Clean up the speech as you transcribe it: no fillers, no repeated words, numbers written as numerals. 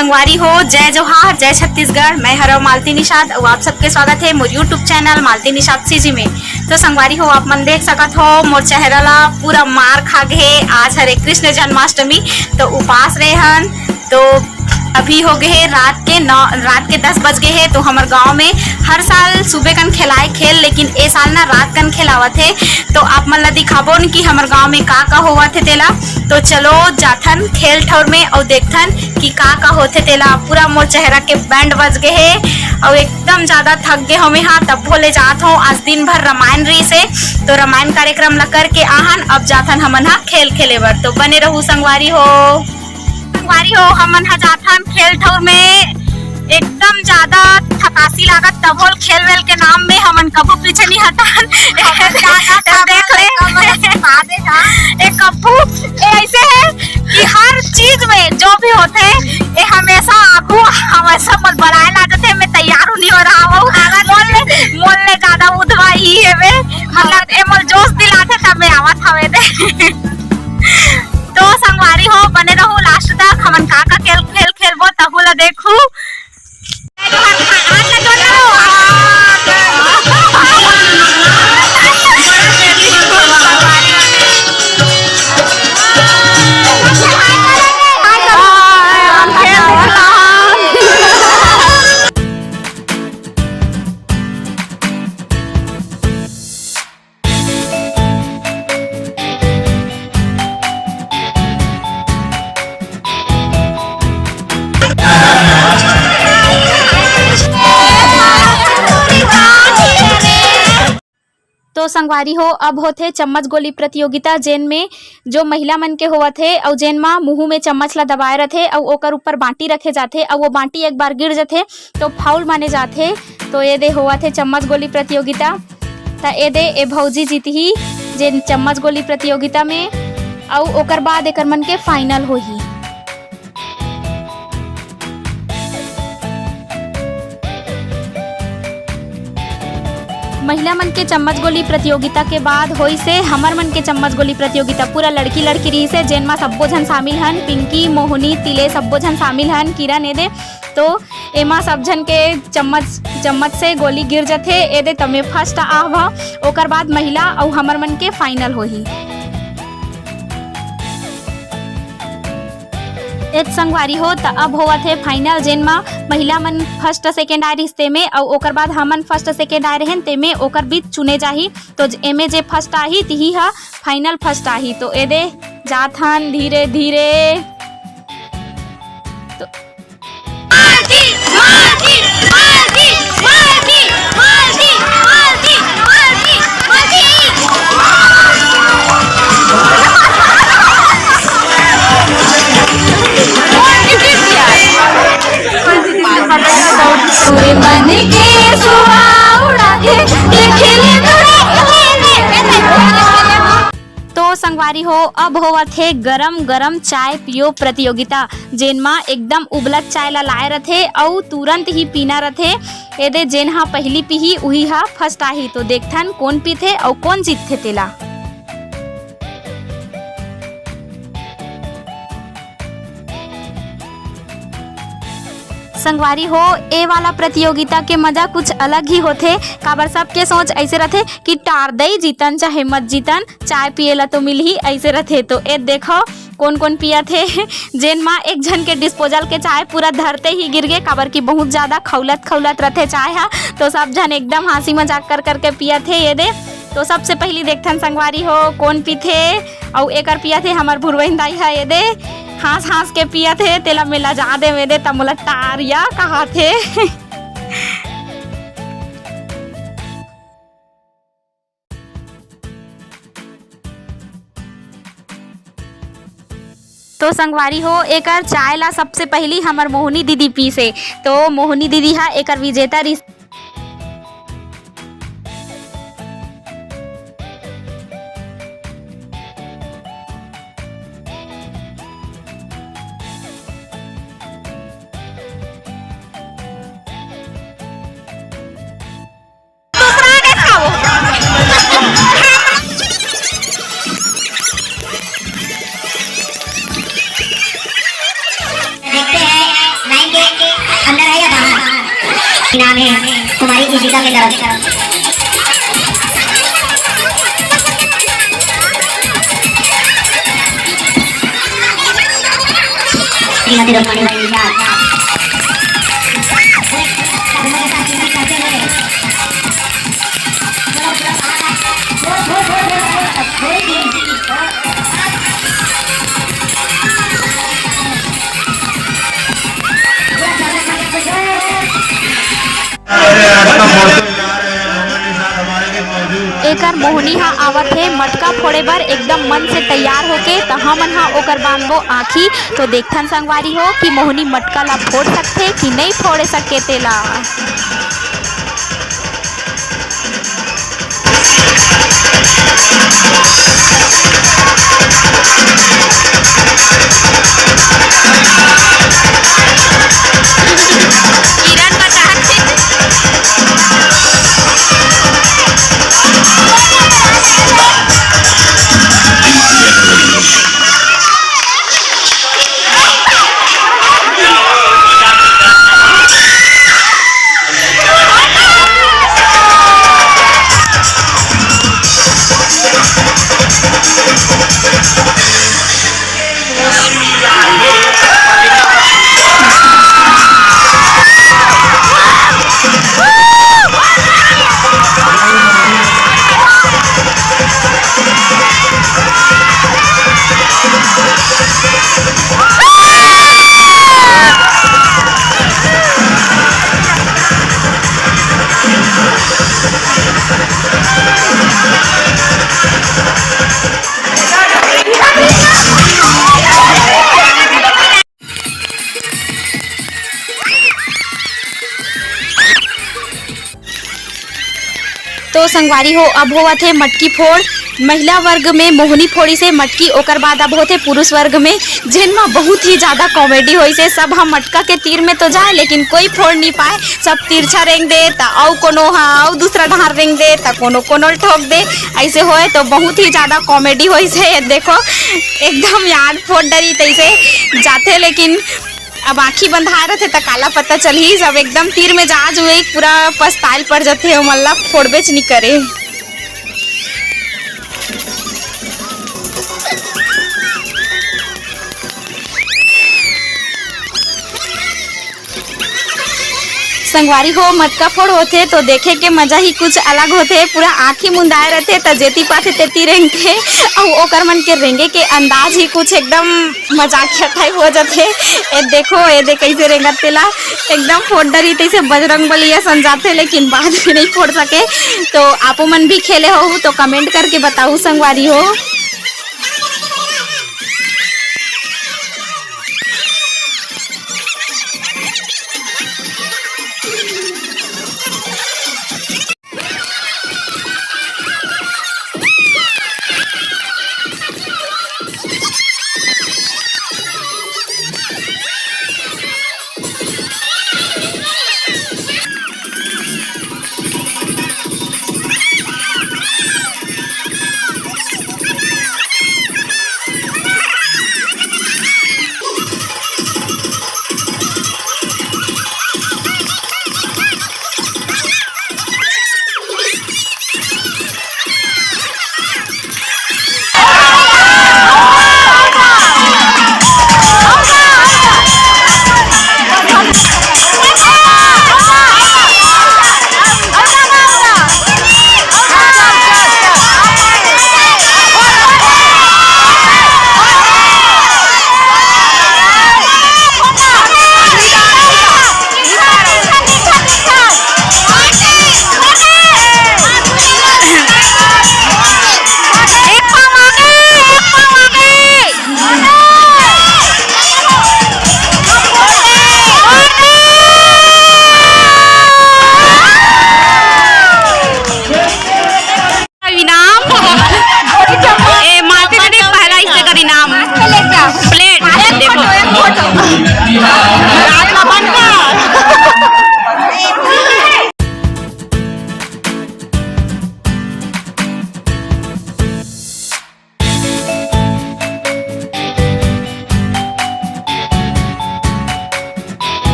संगवारी हो, जय जोहार, जय छत्तीसगढ़। मैं हरव मालती निषाद और आप सबके स्वागत है मोर यूट्यूब चैनल मालती निषाद सीजी में। तो संगवारी हो, आप मन देख सकत हो मोर चेहरा ला पूरा मार खा गए। आज हरे कृष्ण जन्माष्टमी तो उपास रहे हन। तो अभी हो गए रात के 10 बज गए हैं। तो हमारे गांव में हर साल सुबह कन खिलाए खेल, लेकिन ए साल ना रात कन खिलावत है। तो आप मन ला दिखाबो न कि हमारे गांव में का होवा थे तेला। तो चलो जाथन खेल ठौर में और देखथन कि का होते तेला। पूरा मोर चेहरा के बैंड बज गए है और एकदम ज्यादा थक गए हमें। हाँ, तब भोले जात हो। आज दिन भर रामायण रही से, तो रामायण कार्यक्रम ला करके आहन। अब जाथन हमन हा खेल खेले बर। तो बने रहू संगवारी हो। हमन हा जाथन खेल ठौर में। एकदम ज्यादा थकासी लागत तब खेल वेल के नाम में हमन कबू पीछे नहीं हटन। देख ले एक कबू ऐसे है कि हर चीज में जो भी होते ये हमेशा आगू हमेशा मन बढ़ाए ला जाते। मैं तैयार नहीं हो रहा हूँ। मोल ले ज्यादा उधवा ही है वे, मतलब ए मोल जोश दिलाते तब मैं आवत हवे दे। तो संगवारी हो, बने रहो लास्ट तक। हमन का खेल खेलबो तबो ला देखू। तो संगवारी हो, अब होते चम्मच गोली प्रतियोगिता, जेन में जो महिला मन के होवत है और जेन मा मुंह में चम्मच ला दबाए रथे और ओकर ऊपर बाटी रखे जाते और वो बाटी एक बार गिर जाते तो फाउल माने जाते। तो ये दे होवत है चम्मच गोली प्रतियोगिता। तो ये दे ए भौजी जीतही जेन चम्मच गोली प्रतियोगिता में, और ओकर बाद एकर मन के फाइनल होही। महिला मन के चम्मच गोली प्रतियोगिता के बाद होई से हमर मन के चम्मच गोली प्रतियोगिता। पूरा लड़की रही से, जेन मा सब्बो झन शामिल हन। पिंकी, मोहनी, तिले सब्बो झन शामिल हन। किरण एदे तो एमा सब झन के चम्मच से गोली गिर जाथे। एदे तमे फर्स्ट आवा, ओकर बाद महिला और हमर मन के फाइनल होही। एक संगवारी हो, तो अब होवत है फाइनल, जेन मा महिला मन फर्स्ट सेकेंड आए रिश्ते में और ओकर बाद हमन फर्स्ट सेकेंड आए रहन ते में ओकर बीच चुने जाही। तो एमे जे फर्स्ट आही तिही हा फाइनल फर्स्ट आही। तो एदे जाथन धीरे धीरे। तो तो संगवारी हो, अब होवत है गरम गरम चाय पियो प्रतियोगिता, जेन मा एकदम उबलत चाय ला लाए रथे और तुरंत ही पीना रथे। एदे जेन हा पहली पीही उही हा फर्स्ट आही। तो देखथन कौन पीथे और कौन जीतथे तेला। संगवारी हो, ए वाला प्रतियोगिता के मजा कुछ अलग ही होथे। काबर सबके सोच ऐसे रथे कि टार दई जीतन चाहे मत जीतन, चाय पिएला तो मिल ही ऐसे रथे। तो ए देखो कौन कौन पिया थे। जेन मा एक जन के डिस्पोजल के चाय पूरा धरते ही गिर गए, काबर की बहुत ज्यादा खौलत रथे चाय हा। तो सब जन एकदम हंसी मजाक करके पिया थे। ये दे तो सबसे पहली देखथन संगवारी हो कौन पीथे, और एकर पिया थे हमार भुरवइन दाई हा। ये दे हंस के पिया थे, तेला मेला जा दे में दे तमोला टारिया कहा थे। तो संगवारी हो, एकर चाय ला सबसे पहली हमार मोहनी दीदी पी से। तो मोहनी दीदी हा एकर विजेता रही। एकर मोहनी हा आवत है मटका फोड़े बर एकदम मन से तैयार होके तो हमन हा ओकर बांधबो आँखी। तो देखथन संगवारी हो कि मोहनी मटका ला फोड़ सकथे कि नहीं फोड़े सके तेला। तो संगवारी हो अब होवत है मटकी फोड़। महिला वर्ग में मोहनी फोड़ी से मटकी, ओकर बाद अब होते पुरुष वर्ग में, जिनमें बहुत ही ज्यादा कॉमेडी होई से। सब हम मटका के तीर में तो जाए लेकिन कोई फोड़ नहीं पाए, सब तिरछा रेंग दे तो कोनो हाँ दूसरा ढार रेंग दे तो कोनो ठोक दे, ऐसे होए तो बहुत ही ज्यादा कॉमेडी होई से। देखो एकदम यार फोड़ डरी तैसे जाते, लेकिन अब आँखी बंधा रहे तो काला पता चली सब एकदम तीर में जा जुए पूरा पछताल पड़ जाते हो, मल्ला फोड़ बेच नहीं करे। संगवारी हो मटका फोड़ होते तो देखे के मजा ही कुछ अलग होते। पूरा आँखी मुंदाए रहते तो जेती पाते तेती रेंगते और ओकर मन के रेंगे के अंदाज ही कुछ एकदम मजाकिया टाइप हो जाते। ये देखो ये देख कैसे रेंगत तेला एकदम फोड़ डरी तैसे बजरंग बलिया सन जाते, लेकिन बाद में नहीं फोड़ सके। तो आपो मन भी खेले हो तो कमेंट करके बताओ संगवारी हो।